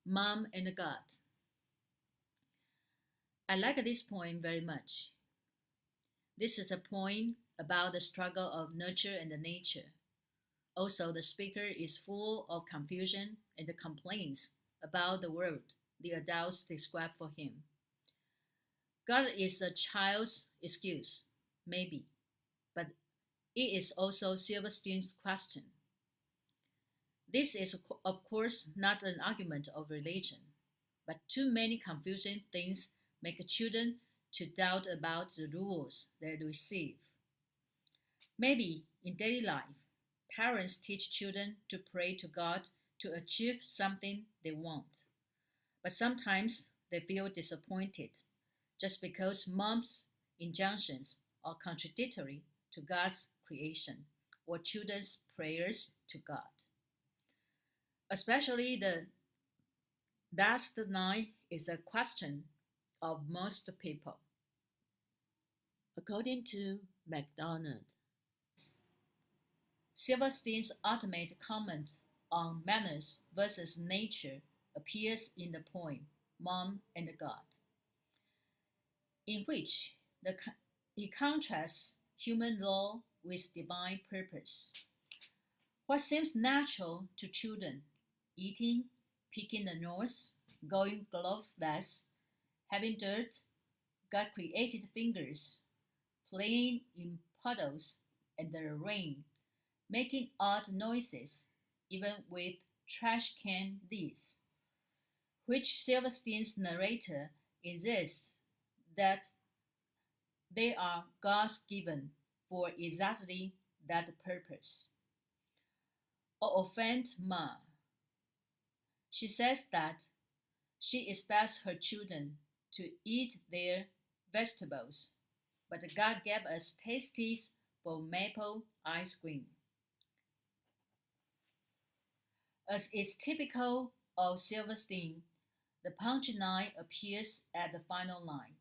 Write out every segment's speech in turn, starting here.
Mom and God. I like this poem very much. This is a poem about the struggle of nurture and nature. Also, the speaker is full of confusion and complaints about the world the adults describe for him. God is a child's excuse, maybe, but it is also Silverstein's question. This is, of course, not an argument of religion, but too many confusing things make children to doubt about the rules they receive. Maybe in daily life, parents teach children to pray to God to achieve something they want, but sometimes they feel disappointed just because mom's injunctions are contradictory to God's creation or children's prayers to God. Especially the last line is a question of most people. According to MacDonald, Silverstein's ultimate comment on manners versus nature appears in the poem Mom and God, in which he contrasts human law with divine purpose. What seems natural to children, eating, picking the nose, going gloveless, having dirt, God created fingers, playing in puddles and the rain, making odd noises, even with trash can lids, which Silverstein's narrator insists that they are God's given for exactly that purpose. Or offend Ma. She says that she expects her children to eat their vegetables, but God gave us tasties for maple ice cream. As is typical of Silverstein, the punchline appears at the final line.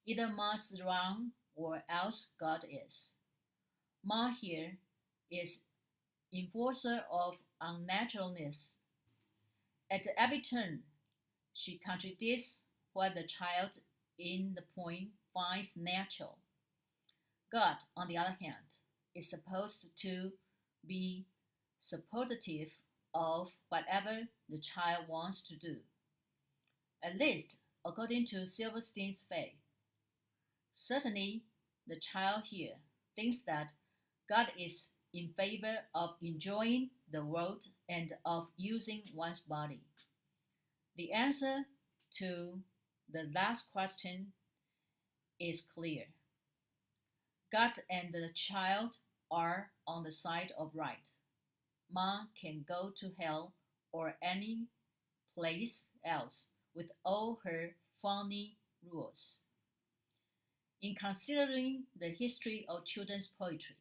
Either Ma's wrong or else God is. Ma here is enforcer of unnaturalness. At every turn, she contradicts what the child in the poem finds natural. God, on the other hand, is supposed to be supportive of whatever the child wants to do, at least according to Silverstein's faith. Certainly, the child here thinks that God is in favor of enjoying the world and of using one's body. The answer to the last question is clear. God and the child are on the side of right. Ma can go to hell or any place else with all her funny rules. In considering the history of children's poetry,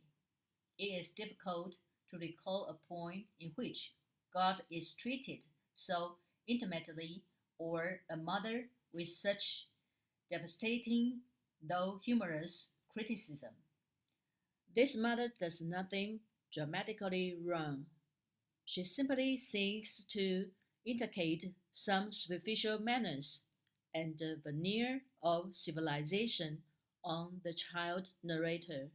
it is difficult to recall a poem in which God is treated so intimately or a mother with such devastating, though humorous, criticism. This mother does nothing dramatically wrong. She simply seeks to indicate some superficial manners and the veneer of civilization on the child narrator.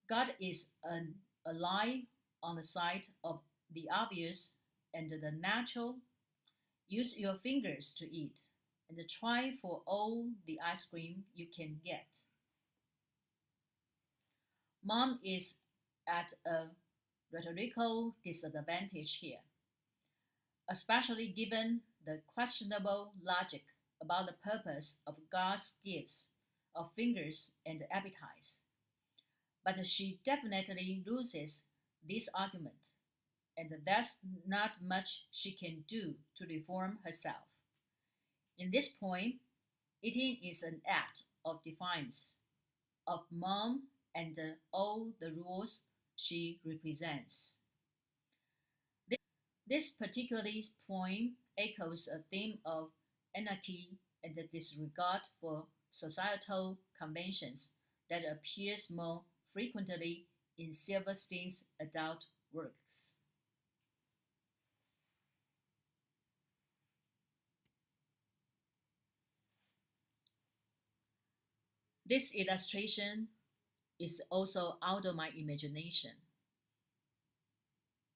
God is an ally on the side of the obvious and the natural. Use your fingers to eat and try for all the ice cream you can get. Mom is at a rhetorical disadvantage here, especially given the questionable logic about the purpose of God's gifts of fingers and appetites. But she definitely loses this argument, and there's not much she can do to reform herself. In this point, eating is an act of defiance of mom and all the rules she represents. This particular poem echoes a theme of anarchy and the disregard for societal conventions that appears more frequently in Silverstein's adult works. This illustration is also out of my imagination.